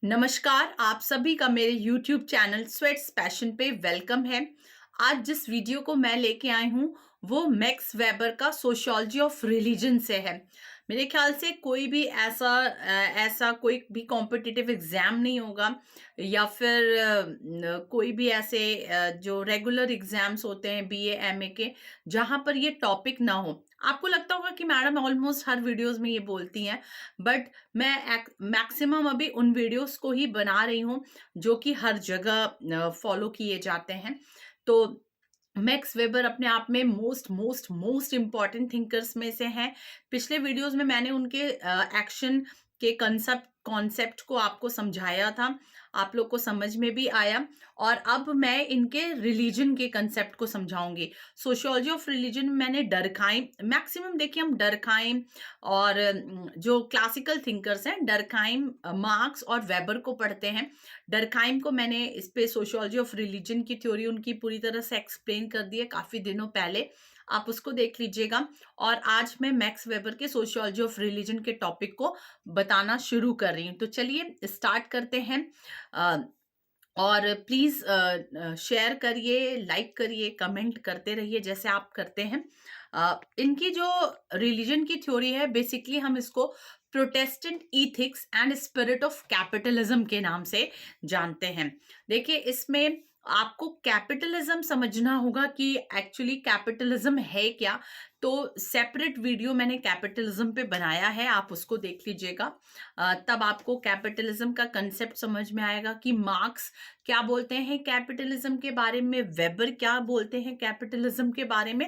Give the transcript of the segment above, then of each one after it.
नमस्कार, आप सभी का मेरे YouTube चैनल स्वेट्स पैशन पे वेलकम है। आज जिस वीडियो को मैं लेके आई हूँ वो मैक्स वेबर का सोशियोलॉजी ऑफ रिलीजन से है। मेरे ख्याल से कोई भी ऐसा कोई भी कॉम्पिटिटिव एग्जाम नहीं होगा या फिर कोई भी ऐसे जो रेगुलर एग्जाम्स होते हैं बीए एमए के, जहाँ पर ये टॉपिक ना हो। आपको लगता होगा कि मैडम ऑलमोस्ट हर वीडियोस में ये बोलती हैं, बट मैं मैक्सिमम अभी उन वीडियोस को ही बना रही हूँ जो कि हर जगह फॉलो किए जाते हैं। तो मैक्स वेबर अपने आप में most most most important thinkers में से हैं। पिछले वीडियोस में मैंने उनके एक्शन के कॉन्सेप्ट को आपको समझाया था, आप लोग को समझ में भी आया। और अब मैं इनके रिलीजन के कंसेप्ट को समझाऊंगी। सोशियोलॉजी ऑफ रिलीजन में मैंने डरखाइम, मैक्सिमम देखिए हम डरखाइम और जो क्लासिकल थिंकर्स हैं डरखाइम, मार्क्स और वेबर को पढ़ते हैं। डरखाइम को मैंने इस पे सोशियोलॉजी ऑफ रिलीजन की थ्योरी उनकी पूरी तरह से एक्सप्लेन कर दी है काफी दिनों पहले, आप उसको देख लीजिएगा। और आज मैं मैक्स वेबर के सोशियोलॉजी ऑफ रिलीजन के टॉपिक को बताना शुरू कर रही हूँ। तो चलिए स्टार्ट करते हैं। और प्लीज शेयर करिए, लाइक करिए, कमेंट करते रहिए जैसे आप करते हैं। इनकी जो रिलीजन की थ्योरी है बेसिकली हम इसको Protestant ethics and spirit of capitalism के नाम से जानते हैं। देखिए इसमें आपको कैपिटलिज्म समझना होगा कि एक्चुअली कैपिटलिज्म है क्या। तो सेपरेट वीडियो मैंने कैपिटलिज्म पे बनाया है, आप उसको देख लीजिएगा। तब आपको कैपिटलिज्म का कंसेप्ट समझ में आएगा कि मार्क्स क्या बोलते हैं कैपिटलिज्म के बारे में, वेबर क्या बोलते हैं कैपिटलिज्म के बारे में।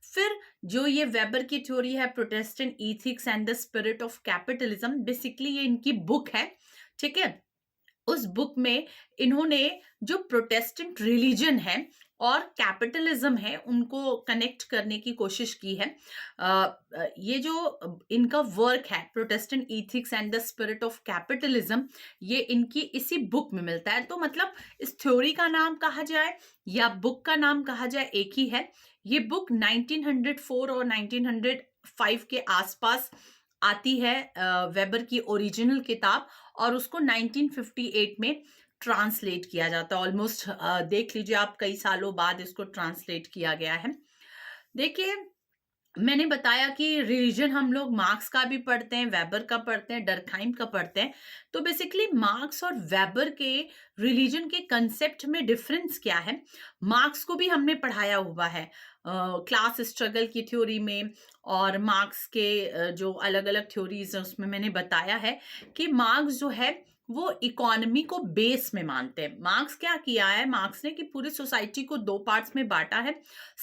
फिर जो ये वेबर की थ्योरी है Protestant ethics and the spirit of capitalism, basically ये इनकी बुक है, ठीक है। उस बुक में इन्होंने जो प्रोटेस्टेंट रिलीजन है और कैपिटलिज्म है उनको कनेक्ट करने की कोशिश की है। ये जो इनका वर्क है Protestant ethics and the spirit of capitalism, ये इनकी इसी बुक में मिलता है। तो मतलब इस थ्योरी का नाम कहा जाए या बुक का नाम कहा जाए एक ही है। ये बुक 1904 और 1905 के आसपास आती है, वेबर की ओरिजिनल किताब, और उसको 1958 में ट्रांसलेट किया जाता है। ऑलमोस्ट देख लीजिए आप, कई सालों बाद इसको ट्रांसलेट किया गया है। देखिए मैंने बताया कि रिलीजन हम लोग मार्क्स का भी पढ़ते हैं, वेबर का पढ़ते हैं, डर्कहाइम का पढ़ते हैं। तो बेसिकली मार्क्स और वेबर के रिलीजन के कंसेप्ट में डिफरेंस क्या है, मार्क्स को भी हमने पढ़ाया हुआ है क्लास स्ट्रगल की थ्योरी में। और मार्क्स के जो अलग अलग थ्योरीज हैं उसमें मैंने बताया है कि मार्क्स जो है वो इकोनॉमी को बेस में मानते हैं। मार्क्स क्या किया है, मार्क्स ने कि पूरी सोसाइटी को दो पार्ट्स में बांटा है,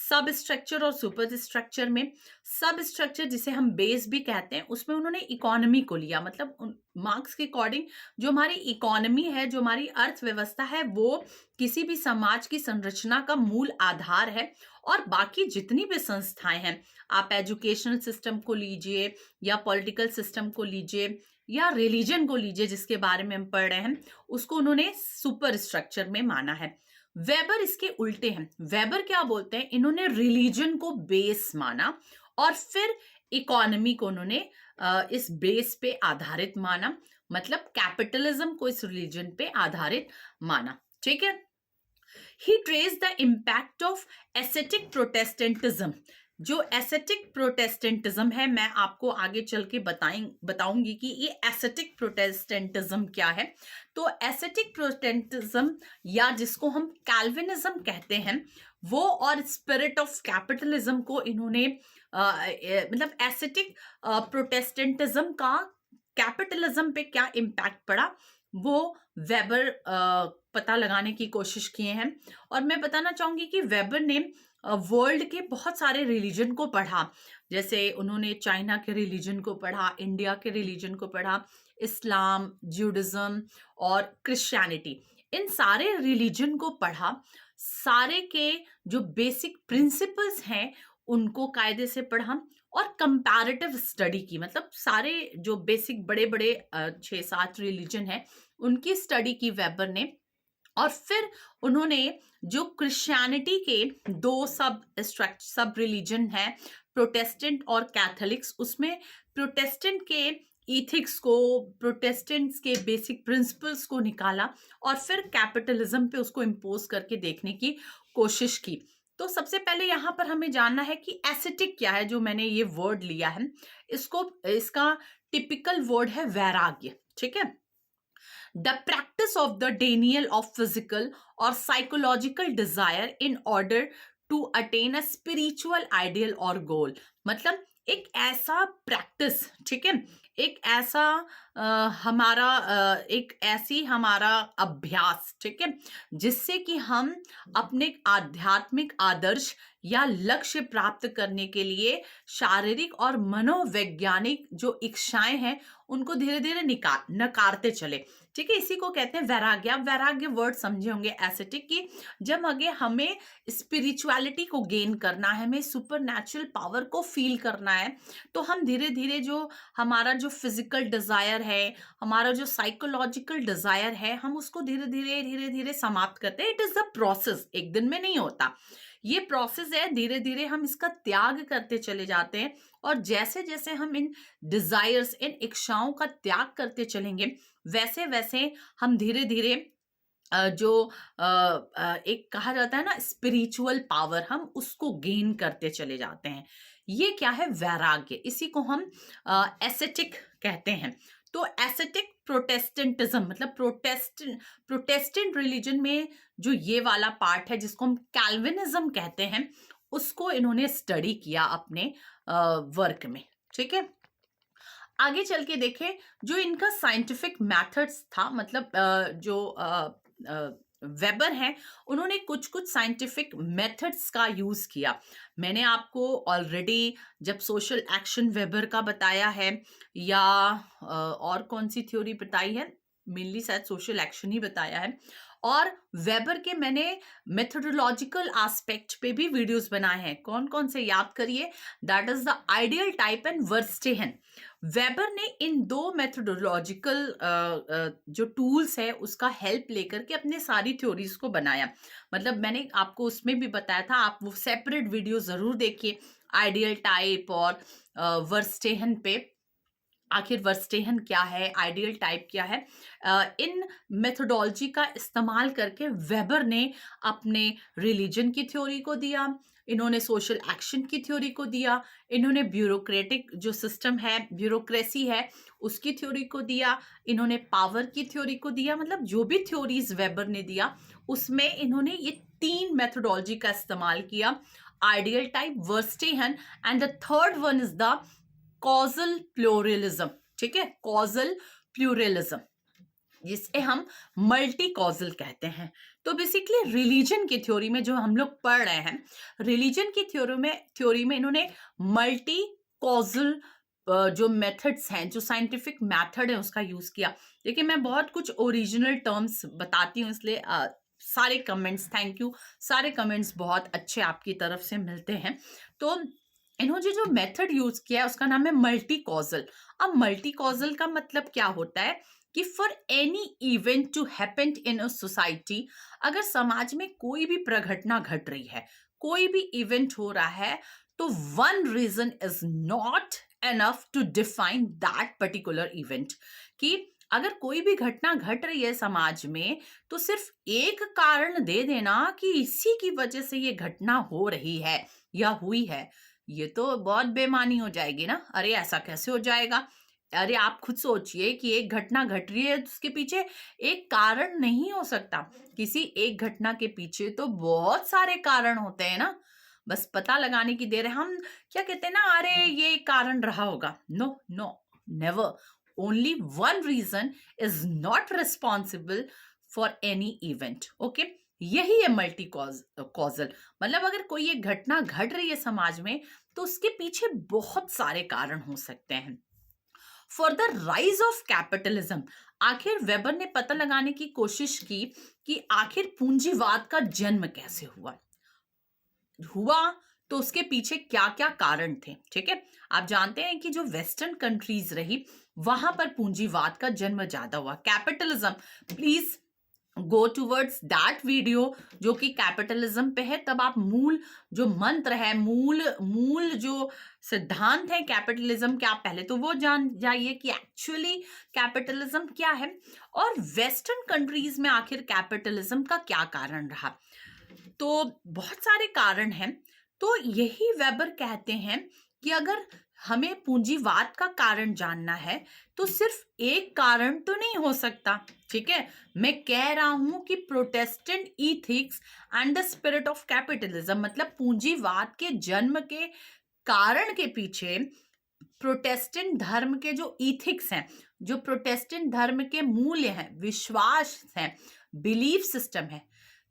सब स्ट्रक्चर और सुपर स्ट्रक्चर में। सब स्ट्रक्चर जिसे हम बेस भी कहते हैं उसमें उन्होंने इकोनॉमी को लिया, मतलब मार्क्स के अकॉर्डिंग जो हमारी इकोनॉमी है, जो हमारी अर्थव्यवस्था है, वो किसी भी समाज की संरचना का मूल आधार है। और बाकी जितनी भी संस्थाएं हैं, आप एजुकेशनल सिस्टम को लीजिए या पॉलिटिकल सिस्टम को लीजिए या रिलीजन को लीजिए जिसके बारे में हम पढ़ रहे हैं, उसको उन्होंने सुपर स्ट्रक्चर में माना है। वेबर इसके उल्टे हैं। वेबर क्या बोलते हैं, इन्होंने रिलीजन को बेस माना और फिर इकोनॉमी को उन्होंने इस बेस पे आधारित माना, मतलब कैपिटलिज्म को इस रिलीजन पे आधारित माना, ठीक है। He trace the impact of ascetic Protestantism. जो एसेटिक प्रोटेस्टेंटिज्म है, मैं आपको आगे चल के बताऊंगी कि ये एसेटिक प्रोटेस्टेंटिज्म क्या है। तो एसेटिक प्रोटेस्टेंटिज्म या जिसको हम कैल्विनिज्म कहते हैं, वो और स्पिरिट ऑफ कैपिटलिज्म को इन्होंने मतलब एसेटिक प्रोटेस्टेंटिज्म का कैपिटलिज्म पे क्या इम्पैक्ट पड़ा वो वेबर पता लगाने की कोशिश किए हैं। और मैं बताना चाहूंगी कि वेबर ने वर्ल्ड के बहुत सारे रिलीजन को पढ़ा, जैसे उन्होंने चाइना के रिलीजन को पढ़ा, इंडिया के रिलीजन को पढ़ा, इस्लाम, ज्यूडिज्म और क्रिश्चियनिटी, इन सारे रिलीजन को पढ़ा। सारे के जो बेसिक प्रिंसिपल्स हैं उनको कायदे से पढ़ा और कंपैरेटिव स्टडी की, मतलब सारे जो बेसिक बड़े बड़े 6-7 रिलीजन है उनकी स्टडी की वेबर ने। और फिर उन्होंने जो क्रिश्चियनिटी के दो सब रिलीजन है, प्रोटेस्टेंट और कैथोलिक्स, उसमें प्रोटेस्टेंट के इथिक्स को, प्रोटेस्टेंट्स के बेसिक प्रिंसिपल्स को निकाला और फिर कैपिटलिज्म पे उसको इम्पोज करके देखने की कोशिश की। तो सबसे पहले यहाँ पर हमें जानना है कि एस्थेटिक क्या है, जो मैंने ये वर्ड लिया है, इसका टिपिकल वर्ड है वैराग्य। ठीक है, the practice of the denial of physical और psychological desire in order to attain a spiritual ideal और गोल। मतलब एक ऐसा प्रैक्टिस, ठीक है, एक ऐसा एक ऐसी हमारा अभ्यास, ठीक है, जिससे कि हम अपने आध्यात्मिक आदर्श या लक्ष्य प्राप्त करने के लिए शारीरिक और मनोवैज्ञानिक जो इच्छाएं हैं उनको धीरे धीरे नकारते चले। ठीक है, इसी को कहते हैं वैराग्य। आप वैराग्य वर्ड समझे होंगे एस्थेटिक की, जब आगे हमें स्पिरिचुअलिटी को गेन करना है, हमें सुपर नेचुरल पावर को फील करना है, तो हम धीरे धीरे जो हमारा जो फिजिकल डिजायर है, हमारा जो साइकोलॉजिकल डिजायर है, हम उसको धीरे धीरे समाप्त करते हैं। इट इज द प्रोसेस, एक दिन में नहीं होता, ये प्रोसेस है, धीरे धीरे हम इसका त्याग करते चले जाते हैं। और जैसे जैसे हम इन डिजायर्स, इन इच्छाओं का त्याग करते चलेंगे, वैसे वैसे हम धीरे धीरे एक कहा जाता है ना स्पिरिचुअल पावर, हम उसको गेन करते चले जाते हैं। ये क्या है? वैराग्य। इसी को हम एस्थेटिक कहते हैं। तो एस्थेटिक प्रोटेस्टेंटिज्म, मतलब प्रोटेस्टेंट रिलीजन में जो ये वाला पार्ट है जिसको हम कैल्विनिज्म कहते हैं, उसको इन्होंने स्टडी किया अपने वर्क में। ठीक है, आगे चल के देखें, जो इनका साइंटिफिक मेथड्स था, मतलब वेबर हैं, उन्होंने कुछ कुछ साइंटिफिक मेथड्स का यूज किया। मैंने आपको ऑलरेडी जब सोशल एक्शन वेबर का बताया है, या और कौन सी थ्योरी बताई है, मेनली शायद सोशल एक्शन ही बताया है। और वेबर के मैंने मेथोडोलॉजिकल एस्पेक्ट पे भी वीडियोस बनाए हैं। कौन कौन से याद करिए? That is the ideal type and verstehen. Weber ने इन दो मेथोडोलॉजिकल जो टूल्स है उसका हेल्प लेकर के अपने सारी थ्योरीज को बनाया। मतलब मैंने आपको उसमें भी बताया था, आप वो सेपरेट वीडियो जरूर देखिए, आइडियल टाइप और वर्स्टेहन पे। आखिर वर्स्टेहन क्या है, आइडियल टाइप क्या है, इन मेथोडोलॉजी का इस्तेमाल करके वेबर ने अपने रिलीजन की थ्योरी को दिया, इन्होंने सोशल एक्शन की थ्योरी को दिया, इन्होंने ब्यूरोक्रेटिक जो सिस्टम है, ब्यूरोक्रेसी है, उसकी थ्योरी को दिया, इन्होंने पावर की थ्योरी को दिया। मतलब जो भी थ्योरीज वेबर ने दिया उसमें इन्होंने ये तीन मेथोडोलॉजी का इस्तेमाल किया, ideal type, verstehen, and the third one is the causal pluralism. ठीक है, कॉजल प्लूरलिज्म, जिसे हम मल्टी कॉजल कहते हैं। तो बेसिकली रिलीजन की थ्योरी में जो हम लोग पढ़ रहे हैं, रिलीजन की थ्योरी में इन्होंने मल्टी कॉजल जो मेथड्स हैं, जो साइंटिफिक मेथड है, उसका यूज किया। देखिए, मैं बहुत कुछ ओरिजिनल टर्म्स बताती हूँ, इसलिए सारे कमेंट्स, थैंक यू, सारे कमेंट्स बहुत अच्छे आपकी तरफ से मिलते हैं। तो इन्होंने जो मेथड यूज किया है उसका नाम है मल्टी कॉजल। अब मल्टी कॉजल का मतलब क्या होता है कि for any event to happen in a society, अगर समाज में कोई भी प्रघटना घट रही है, कोई भी इवेंट हो रहा है, तो one reason is not enough to define that particular event. कि अगर कोई भी घटना घट रही है समाज में, तो सिर्फ एक कारण दे देना कि इसी की वजह से ये घटना हो रही है या हुई है, ये तो बहुत बेमानी हो जाएगी ना। अरे ऐसा कैसे हो जाएगा? अरे आप खुद सोचिए कि एक घटना घट रही है, उसके पीछे एक कारण नहीं हो सकता। किसी एक घटना के पीछे तो बहुत सारे कारण होते हैं ना, बस पता लगाने की देर है। हम क्या कहते हैं ना, अरे ये कारण रहा होगा। No no, never. Only one reason is not responsible for any event. Okay, यही है मल्टी कॉजल। मतलब अगर कोई एक घटना घट रही है समाज में, तो उसके पीछे बहुत सारे कारण हो सकते हैं। For the rise of capitalism, आखिर वेबर ने पता लगाने की कोशिश की कि आखिर पूंजीवाद का जन्म कैसे हुआ, तो उसके पीछे क्या क्या कारण थे। ठीक है, आप जानते हैं कि जो वेस्टर्न कंट्रीज रही, वहां पर पूंजीवाद का जन्म ज्यादा हुआ। Capitalism, please go towards that video जो कि कैपिटलिज्म पे है, तब आप मूल जो मंत्र है, मूल मूल जो सिद्धांत है कैपिटलिज्म के, आप पहले तो वो जान जाइए कि एक्चुअली कैपिटलिज्म क्या है और वेस्टर्न कंट्रीज में आखिर कैपिटलिज्म का क्या कारण रहा। तो बहुत सारे कारण हैं। तो यही वेबर कहते हैं कि अगर हमें पूंजीवाद का कारण जानना है तो सिर्फ एक कारण तो नहीं हो सकता। ठीक है, मैं कह रहा हूं कि Protestant ethics and the spirit of capitalism, मतलब पूंजीवाद के जन्म के कारण के पीछे प्रोटेस्टेंट धर्म के जो इथिक्स हैं, जो प्रोटेस्टेंट धर्म के मूल्य हैं, विश्वास हैं, बिलीफ सिस्टम है,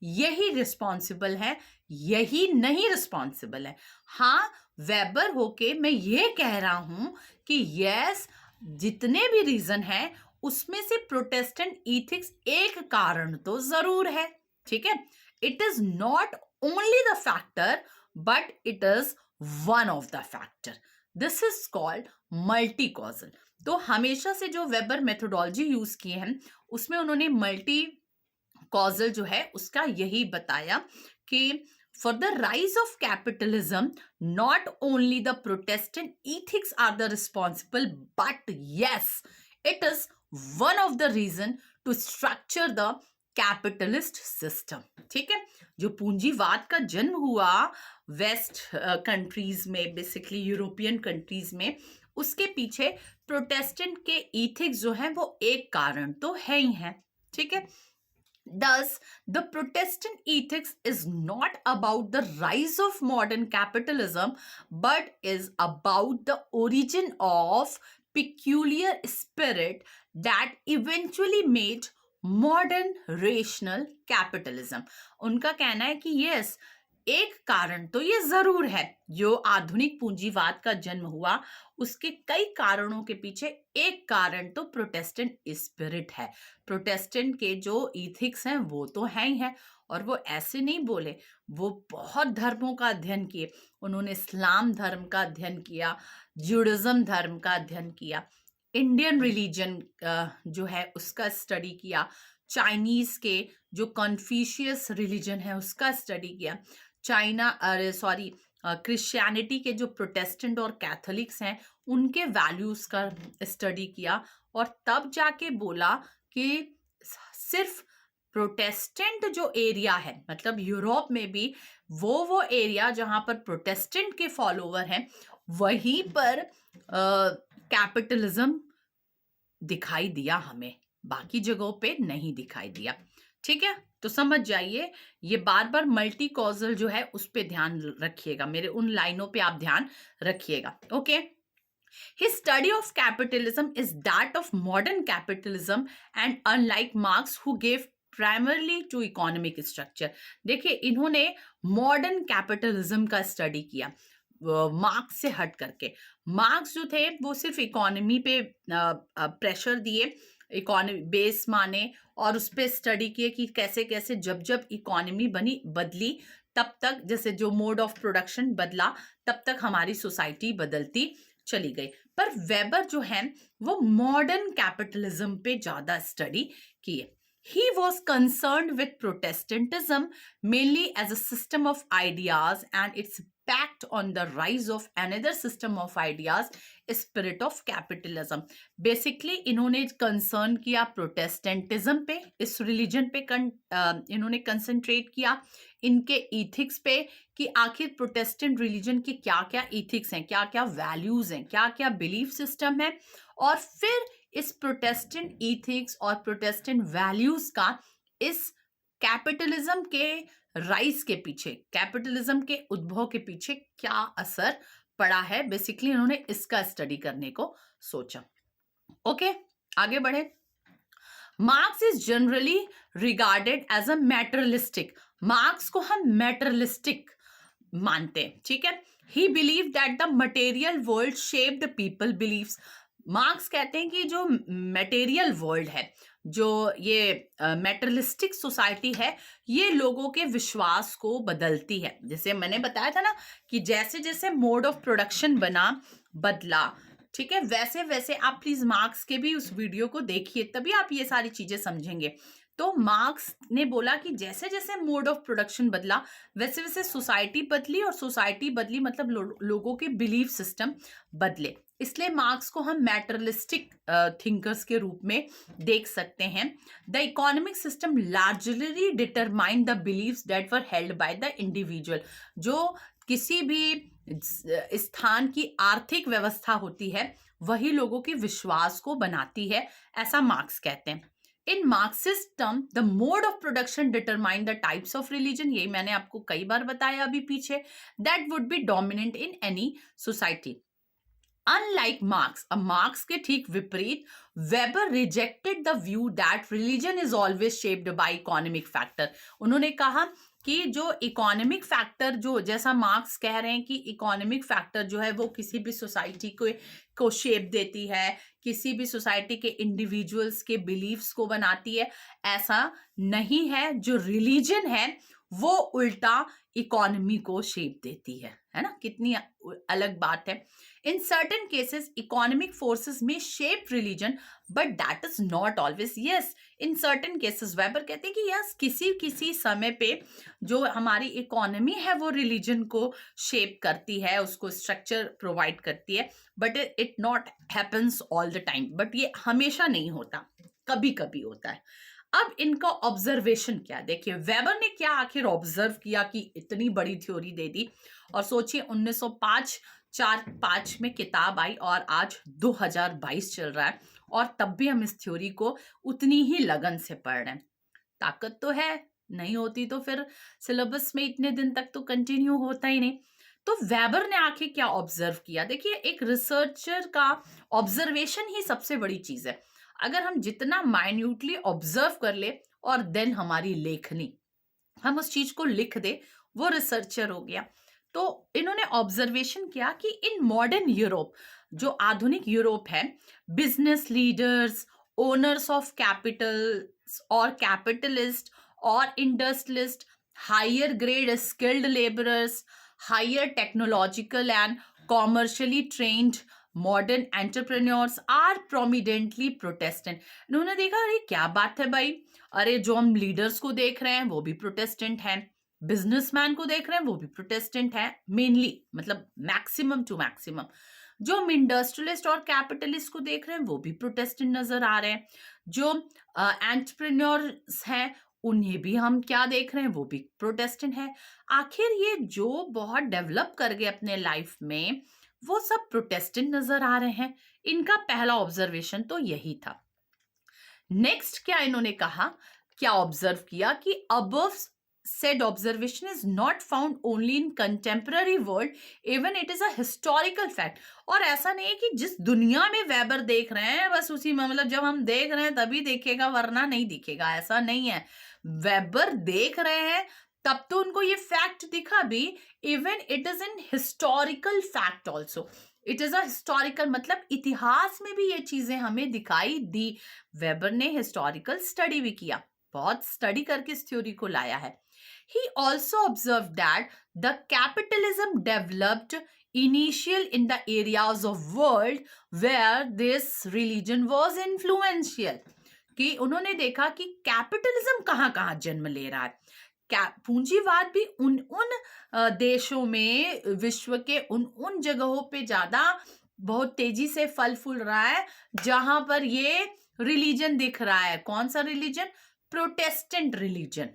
यही रिस्पॉन्सिबल है, यही नहीं रिस्पॉन्सिबल है। हाँ, वेबर होके मैं ये कह रहा हूं कि यस, जितने भी रीजन है उसमें से प्रोटेस्टेंट इथिक्स एक कारण तो जरूर है। ठीक है, it is not only the factor but it is one of the factor. This is called multi causal. तो हमेशा से जो वेबर मेथोडोलॉजी यूज किए हैं उसमें उन्होंने मल्टी कॉजल जो है उसका यही बताया कि for the rise of capitalism not only the Protestant ethics are the responsible but yes it is one of the reason to structure the capitalist system. ठीक है, जो पूंजीवाद का जन्म हुआ वेस्ट कंट्रीज में, बेसिकली यूरोपियन कंट्रीज में, उसके पीछे प्रोटेस्टेंट के इथिक्स जो है वो एक कारण तो है ही है। ठीक है, thus the Protestant ethics is not about the rise of modern capitalism but is about the origin of peculiar spirit that eventually made modern rational capitalism। उनका कहना है कि यस, एक कारण तो ये जरूर है, जो आधुनिक पूंजीवाद का जन्म हुआ उसके कई कारणों के पीछे एक कारण तो प्रोटेस्टेंट स्पिरिट है। प्रोटेस्टेंट के जो इथिक्स हैं वो तो है ही है, और वो ऐसे नहीं बोले, वो बहुत धर्मों का अध्ययन किए। उन्होंने इस्लाम धर्म का अध्ययन किया, ज्यूडिज्म धर्म का अध्ययन किया, इंडियन रिलीजन जो है उसका स्टडी किया, चाइनीज के जो कन्फ्यूशियस रिलीजन है उसका स्टडी किया, क्रिश्चियनिटी के जो प्रोटेस्टेंट और कैथोलिक्स हैं उनके वैल्यूज का स्टडी किया, और तब जाके बोला कि सिर्फ प्रोटेस्टेंट जो एरिया है, मतलब यूरोप में भी वो एरिया जहां पर प्रोटेस्टेंट के फॉलोवर हैं वहीं पर कैपिटलिज्म दिखाई दिया, हमें बाकी जगहों पे नहीं दिखाई दिया। ठीक है, तो समझ जाइए, ये बार बार मल्टी कॉजल जो है उस पे ध्यान रखिएगा, मेरे उन लाइनों पे आप ध्यान रखिएगा। Okay, His study of capitalism is that of modern capitalism and unlike Marx who gave primarily to economic structure। देखिए, इन्होंने मॉडर्न कैपिटलिज्म का स्टडी किया मार्क्स से हट करके। मार्क्स जो थे वो सिर्फ इकोनॉमी पे प्रेशर दिए, इकोनॉमी बेस माने और उस पर स्टडी किए कि कैसे कैसे जब जब इकोनॉमी बदली तब तक, जैसे जो मोड ऑफ प्रोडक्शन बदला तब तक हमारी सोसाइटी बदलती चली गई। पर वेबर जो है वो मॉडर्न कैपिटलिज्म पे ज्यादा स्टडी किए। He was concerned with Protestantism mainly as a system of ideas and its impact on the rise of another system of ideas, spirit of capitalism। Basically इन्होंने कंसर्न किया Protestantism पे, इस religion पे इन्होंने concentrate किया, इनके ethics पे कि आखिर प्रोटेस्टेंट रिलीजन के क्या क्या इथिक्स हैं, क्या क्या वैल्यूज हैं, क्या क्या बिलीफ सिस्टम है, और फिर इस प्रोटेस्टेंट इथिक्स और प्रोटेस्टेंट वैल्यूज का इस कैपिटलिज्म के राइज के पीछे, कैपिटलिज्म के उद्भव के पीछे क्या असर पड़ा है। बेसिकली इन्होंने इसका स्टडी करने को सोचा। ओके, आगे बढ़े। Marx is generally regarded as a materialistic. Marx को हम मैटेरियलिस्टिक मानते हैं। ठीक है, he believe that the material world shape the people believes. Marx कहते हैं कि जो मटेरियल वर्ल्ड है, जो ये मेटेरियलिस्टिक सोसाइटी है, ये लोगों के विश्वास को बदलती है। जैसे मैंने बताया था ना कि जैसे जैसे मोड ऑफ प्रोडक्शन बदला, ठीक है, वैसे वैसे आप प्लीज मार्क्स के भी उस वीडियो को देखिए, तभी आप ये सारी चीजें समझेंगे। तो मार्क्स ने बोला कि जैसे जैसे मोड ऑफ प्रोडक्शन बदला, वैसे वैसे सोसाइटी बदली, और सोसाइटी बदली मतलब लोगों के बिलीफ सिस्टम बदले। इसलिए मार्क्स को हम मैटरलिस्टिक थिंकर्स के रूप में देख सकते हैं। The economic system largely determine the believes that were held by the individual. जो किसी भी स्थान की आर्थिक व्यवस्था होती है, वही लोगों के विश्वास को बनाती है, ऐसा मार्क्स कहते हैं। In Marxist term the mode of production determine the types of religion, यही मैंने आपको कई बार बताया अभी पीछे, that would be dominant in any society. Unlike Marx, अब मार्क्स के ठीक विपरीत, Weber rejected the view that religion is always shaped by economic factor. उन्होंने कहा कि जो इकोनॉमिक फैक्टर, जो जैसा मार्क्स कह रहे हैं कि इकोनॉमिक फैक्टर जो है वो किसी भी सोसाइटी को शेप देती है, किसी भी सोसाइटी के इंडिविजुअल्स के बिलीफ्स को बनाती है, ऐसा नहीं है। जो रिलीजन है वो उल्टा इकोनॉमी को शेप देती है ना, कितनी अलग बात है। In certain cases economic forces may shape religion, but that is not always. Yes, in certain cases Weber कहते हैं कि यस, किसी किसी समय पे जो हमारी इकोनॉमी है वो रिलीजन को शेप करती है, उसको स्ट्रक्चर प्रोवाइड करती है, but it not happens all the time. But ये हमेशा नहीं होता, कभी कभी होता है। अब इनका ऑब्जर्वेशन क्या, देखिए वेबर ने क्या आखिर ऑब्जर्व किया कि इतनी बड़ी थ्योरी दे दी। और सोचिए 1905 में किताब आई और आज 2022 चल रहा है, और तब भी हम इस थ्योरी को उतनी ही लगन से पढ़ रहे हैं। ताकत तो है, नहीं होती तो फिर सिलेबस में इतने दिन तक तो कंटिन्यू होता ही नहीं। तो वेबर ने आखिर क्या ऑब्जर्व किया, देखिए एक रिसर्चर का ऑब्जर्वेशन ही सबसे बड़ी चीज है। अगर हम जितना माइन्यूटली ऑब्जर्व कर ले और देन हमारी लेखनी, हम उस चीज को लिख दे, वो रिसर्चर हो गया। तो इन्होंने ऑब्जर्वेशन किया कि इन मॉडर्न यूरोप, जो आधुनिक यूरोप है, business leaders, owners of capital और कैपिटलिस्ट और industrialist, higher grade skilled labourers, higher technological and commercially trained modern entrepreneurs are predominantly Protestant. इन्होंने देखा, अरे क्या बात है भाई, अरे जो हम लीडर्स को देख रहे हैं वो भी प्रोटेस्टेंट हैं, बिजनेसमैन को देख रहे हैं वो भी प्रोटेस्टेंट है, मेनली मतलब मैक्सिमम टू मैक्सिमम। जो हम इंडस्ट्रियलिस्ट और कैपिटलिस्ट को देख रहे हैं वो भी प्रोटेस्टेंट नजर आ रहे हैं। जो एंटरप्रेन्योर्स हैं उन्हें भी हम क्या देख रहे हैं, वो भी प्रोटेस्टेंट है। आखिर ये जो बहुत डेवलप कर गए अपने लाइफ में, वो सब प्रोटेस्टेंट नजर आ रहे हैं। इनका पहला ऑब्जर्वेशन तो यही था। नेक्स्ट क्या इन्होंने कहा, क्या ऑब्जर्व किया कि above said observation is not found only in contemporary world, even it is a historical fact। और ऐसा नहीं है कि जिस दुनिया में वेबर देख रहे हैं बस उसी में, मतलब जब हम देख रहे हैं तभी दिखेगा वरना नहीं दिखेगा, ऐसा नहीं है। वेबर देख रहे हैं तब तो उनको ये फैक्ट दिखा भी, even it is in historical fact also. It is a historical, मतलब इतिहास में भी ये चीजें हमें दिखाई दी। वेबर ने हिस्टोरिकल स्टडी भी किया, बहुत स्टडी करके इस थ्योरी को लाया है। He also observed that the capitalism developed initial in the areas of world where this religion was influential। कि उन्होंने देखा कि कैपिटलिज्म कहाँ कहाँ जन्म ले रहा है। पूंजीवाद भी उन देशों में, विश्व के उन जगहों पे ज्यादा बहुत तेजी से फल फूल रहा है जहां पर ये रिलीजन दिख रहा है। कौन सा रिलीजन? Protestant religion.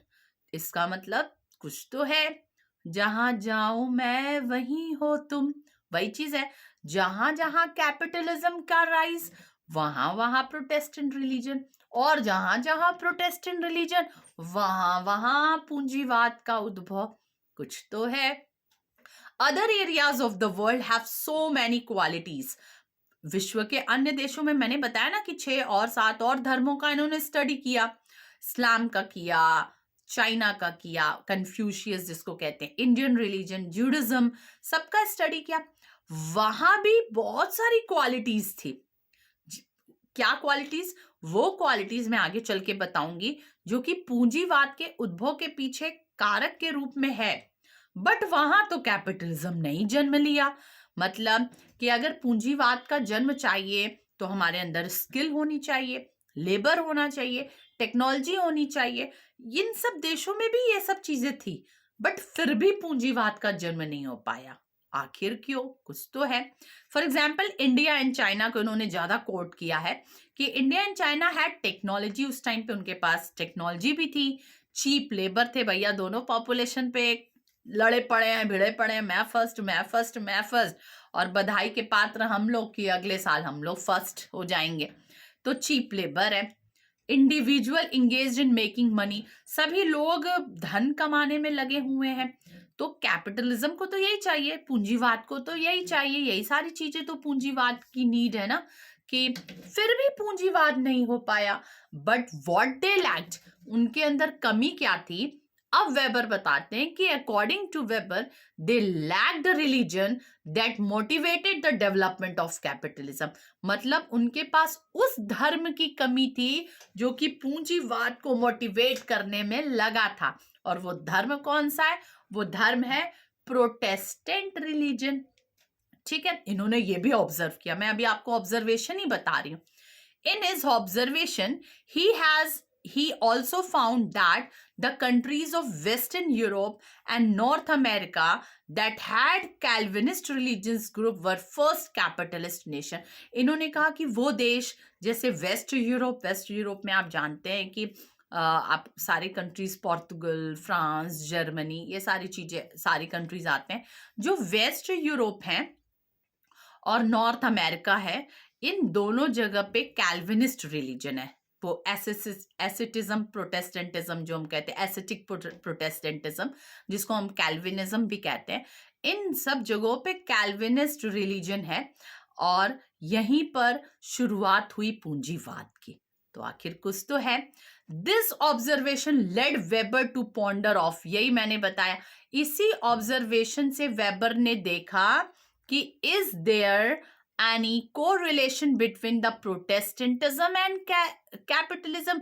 इसका मतलब कुछ तो है, जहां जाऊं मैं वहीं हो तुम, वही चीज है। जहां जहां कैपिटलिज्म का राइज, वहां वहां प्रोटेस्टेंट रिलीजन, और जहां जहां प्रोटेस्टेंट रिलीजन, वहां वहां पूंजीवाद का उद्भव। कुछ तो है। Other areas of the world have so many qualities. विश्व के अन्य देशों में मैंने बताया ना कि 6 और 7 और धर्मों का इन्होंने स्टडी किया। इस्लाम का किया, चाइना का किया, कन्फ्यूशियस जिसको कहते हैं, इंडियन रिलीजन, जूडिज्म, सबका स्टडी किया। वहां भी बहुत सारी क्वालिटीज थी। क्या क्वालिटीज? वो क्वालिटीज मैं आगे चल के बताऊंगी जो कि पूंजीवाद के उद्भव के पीछे कारक के रूप में है। बट वहां तो कैपिटलिज्म नहीं जन्म लिया, मतलब कि अगर पूंजीवाद का जन्म चाहिए तो हमारे अंदर स्किल होनी चाहिए, लेबर होना चाहिए, टेक्नोलॉजी होनी चाहिए। इन सब देशों में भी ये सब चीजें थी, बट फिर भी पूंजीवाद का जन्म नहीं हो पाया। आखिर क्यों? कुछ तो है। For example India and China को इन्होंने ज्यादा कोट किया है कि India and China had technology. उस टाइम पे उनके पास टेक्नोलॉजी भी थी, चीप लेबर थे भैया, दोनों पॉपुलेशन पे लड़े पड़े हैं, भिड़े पड़े हैं, मैं फर्स्ट मैं फर्स्ट मैं फर्स्ट, और बधाई के पात्र हम लोग कि अगले साल हम लोग फर्स्ट हो जाएंगे। तो चीप लेबर है। Individual engage in making money, सभी लोग धन कमाने में लगे हुए हैं। तो कैपिटलिज्म को तो यही चाहिए, पूंजीवाद को तो यही चाहिए, यही सारी चीजें तो पूंजीवाद की नीड है ना। कि फिर भी पूंजीवाद नहीं हो पाया। बट व्हाट दे लैक्ड, उनके अंदर कमी क्या थी? अब वेबर बताते हैं कि according to Weber they lacked religion that motivated the development of capitalism. मतलब उनके पास उस धर्म की कमी थी जो कि पूंजीवाद को मोटिवेट करने में लगा था। और वो धर्म कौन सा है? वो धर्म है प्रोटेस्टेंट रिलीजन। ठीक है, इन्होंने ये भी ऑब्जर्व किया, मैं अभी आपको ऑब्जर्वेशन ही बता रही हूं। In his observation, he also found that the countries of Western Europe and North America that had Calvinist religions group were first capitalist nation. इन्होंने कहा कि वो देश जैसे वेस्ट यूरोप में आप जानते हैं कि आप सारी कंट्रीज, पोर्तुगल, फ्रांस, जर्मनी, ये सारी चीजें, सारी कंट्रीज आते हैं। जो वेस्ट यूरोप हैं और नॉर्थ अमेरिका है, इन दोनों जगह पे कैल्विनिस्ट रिलीजन है। वो एसिटिज्म प्रोटेस्टेंटिज्म जो हम कहते हैं, एसिटिक प्रोटेस्टेंटिज्म जिसको हम कैल्विनिज्म भी कहते हैं, इन सब जगहों पे कैल्विनिस्ट रिलीजन है। और यहीं पर शुरुआत हुई पूंजीवाद की। तो आखिर कुछ तो है। This observation led Weber to ponder of, यही मैंने बताया, इसी ऑब्जर्वेशन से वेबर ने देखा कि is there any correlation between the Protestantism and capitalism.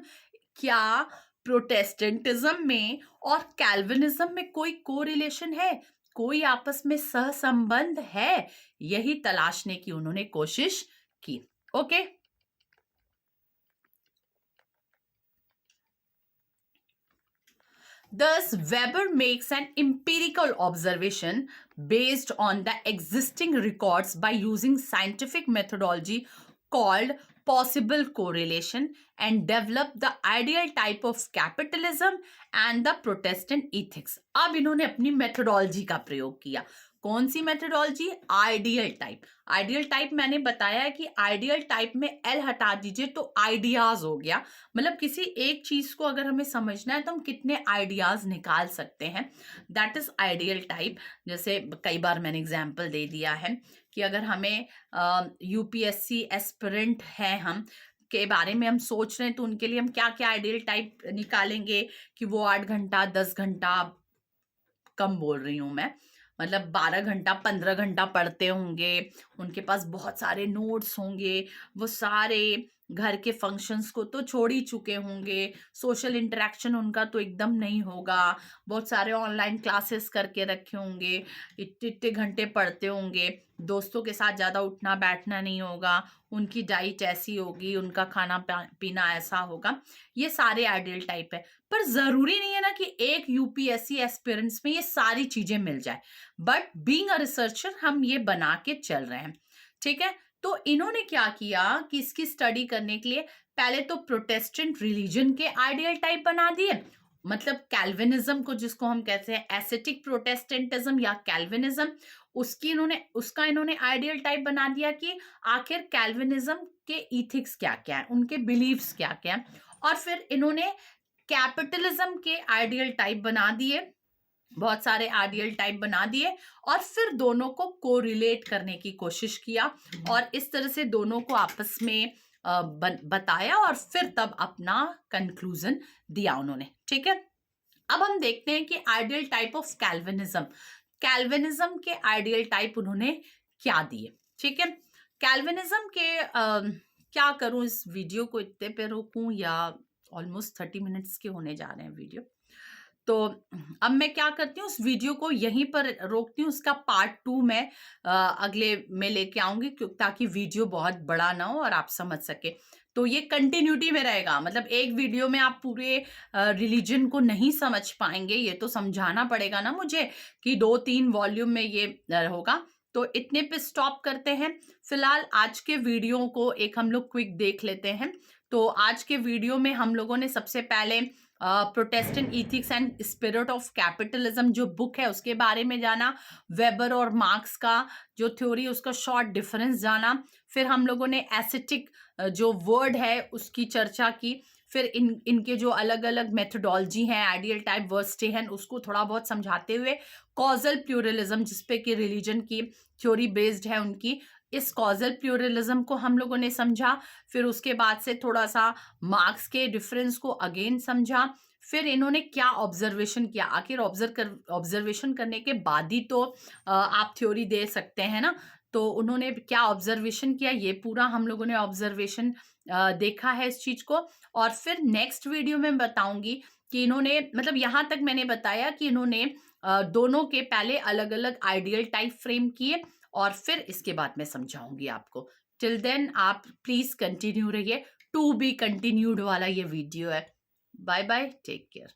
क्या प्रोटेस्टेंटिज्म में और कैल्विनिज्म में कोई कोरिलेशन है, कोई आपस में सहसंबंध है? यही तलाशने की उन्होंने कोशिश की। Okay, Thus, Weber makes an empirical observation based on the existing records by using scientific methodology called possible correlation and develop the ideal type of capitalism and the Protestant ethics. अब इन्होंने अपनी मेथोडोलॉजी का प्रयोग किया। कौन सी methodology? Ideal type. Ideal type मैंने बताया कि आइडियल टाइप में एल हटा दीजिए तो आइडियाज हो गया। मतलब किसी एक चीज को अगर हमें समझना है तो हम कितने आइडियाज निकाल सकते हैं, दैट इज आइडियल टाइप। जैसे कई बार मैंने एग्जाम्पल दे दिया है कि अगर हमें यूपीएससी एस्पिरेंट है हम के बारे में हम सोच रहे हैं तो उनके लिए हम क्या क्या आइडियल टाइप निकालेंगे कि वो 8 घंटा 10 घंटा, कम बोल रही हूँ मैं, मतलब 12 घंटा 15 घंटा पढ़ते होंगे, उनके पास बहुत सारे नोट्स होंगे, वो सारे घर के फंक्शंस को तो छोड़ ही चुके होंगे, सोशल इंटरेक्शन उनका तो एकदम नहीं होगा, बहुत सारे ऑनलाइन क्लासेस करके रखे होंगे, इतने इतने घंटे पढ़ते होंगे, दोस्तों के साथ ज़्यादा उठना बैठना नहीं होगा, उनकी डाइट ऐसी होगी, उनका खाना पीना ऐसा होगा। ये सारे आइडियल टाइप है। पर ज़रूरी नहीं है ना कि एक यूपीएससी एस्पिरेंट्स में ये सारी चीज़ें मिल जाए, बट बीइंग अ रिसर्चर हम ये बना के चल रहे हैं। ठीक है, तो इन्होंने क्या किया कि इसकी स्टडी करने के लिए पहले तो प्रोटेस्टेंट रिलीजन के आइडियल टाइप बना दिए, मतलब कैल्विनिज्म को जिसको हम कहते हैं एसेटिक प्रोटेस्टेंटिज्म या कैल्विनिज्म, उसका इन्होंने आइडियल टाइप बना दिया कि आखिर कैल्विनिज्म के इथिक्स क्या क्या है, उनके बिलीव्स क्या क्या है। और फिर इन्होंने कैपिटलिज्म के आइडियल टाइप बना दिए, बहुत सारे आइडियल टाइप बना दिए, और फिर दोनों को कोरिलेट करने की कोशिश किया और इस तरह से दोनों को आपस में बताया और फिर तब अपना कंक्लूजन दिया उन्होंने। ठीक है, अब हम देखते हैं कि आइडियल टाइप ऑफ कैल्विनिज्म के आइडियल टाइप उन्होंने क्या दिए। ठीक है, कैल्विनिज्म के क्या करूं, इस वीडियो को इतने पे रोकूं या ऑलमोस्ट 30 मिनट्स के होने जा रहे हैं वीडियो। तो अब मैं क्या करती हूँ, उस वीडियो को यहीं पर रोकती हूँ, उसका पार्ट 2 मैं अगले में लेके आऊँगी, ताकि वीडियो बहुत बड़ा ना हो और आप समझ सकें। तो ये कंटिन्यूटी में रहेगा, मतलब एक वीडियो में आप पूरे रिलीजन को नहीं समझ पाएँगे, ये तो समझाना पड़ेगा ना मुझे कि 2-3 वॉल्यूम में ये होगा। तो इतने पे स्टॉप करते हैं। फिलहाल आज के वीडियो को एक हम लोग क्विक देख लेते हैं। तो आज के वीडियो में हम लोगों ने सबसे पहले Protestant ethics and spirit of capitalism जो बुक है उसके बारे में जाना, वेबर और मार्क्स का जो थ्योरी उसका शॉर्ट डिफरेंस जाना, फिर हम लोगों ने एस्थेटिक जो वर्ड है उसकी चर्चा की, फिर इनके जो अलग अलग मेथोडोलॉजी हैं, आइडियल टाइप वर्स्टे हैं, उसको थोड़ा बहुत समझाते हुए कॉजल प्लूरलिज्म जिसपे कि रिलीजन की थ्योरी बेस्ड है उनकी, इस कॉजल प्लूरलिज्म को हम लोगों ने समझा। फिर उसके बाद से थोड़ा सा मार्क्स के डिफरेंस को अगेन समझा। फिर इन्होंने क्या ऑब्जर्वेशन किया, आखिर ऑब्जर्वेशन करने के बाद ही तो आप थ्योरी दे सकते हैं ना। तो उन्होंने क्या ऑब्जर्वेशन किया, ये पूरा हम लोगों ने ऑब्जर्वेशन देखा है इस चीज को। और फिर नेक्स्ट वीडियो में बताऊंगी कि इन्होंने, मतलब यहाँ तक मैंने बताया कि इन्होंने दोनों के पहले अलग अलग आइडियल टाइप फ्रेम किए, और फिर इसके बाद मैं समझाऊंगी आपको। टिल देन आप प्लीज कंटिन्यू रहिए, टू बी कंटिन्यूड वाला ये वीडियो है। Bye bye, take care.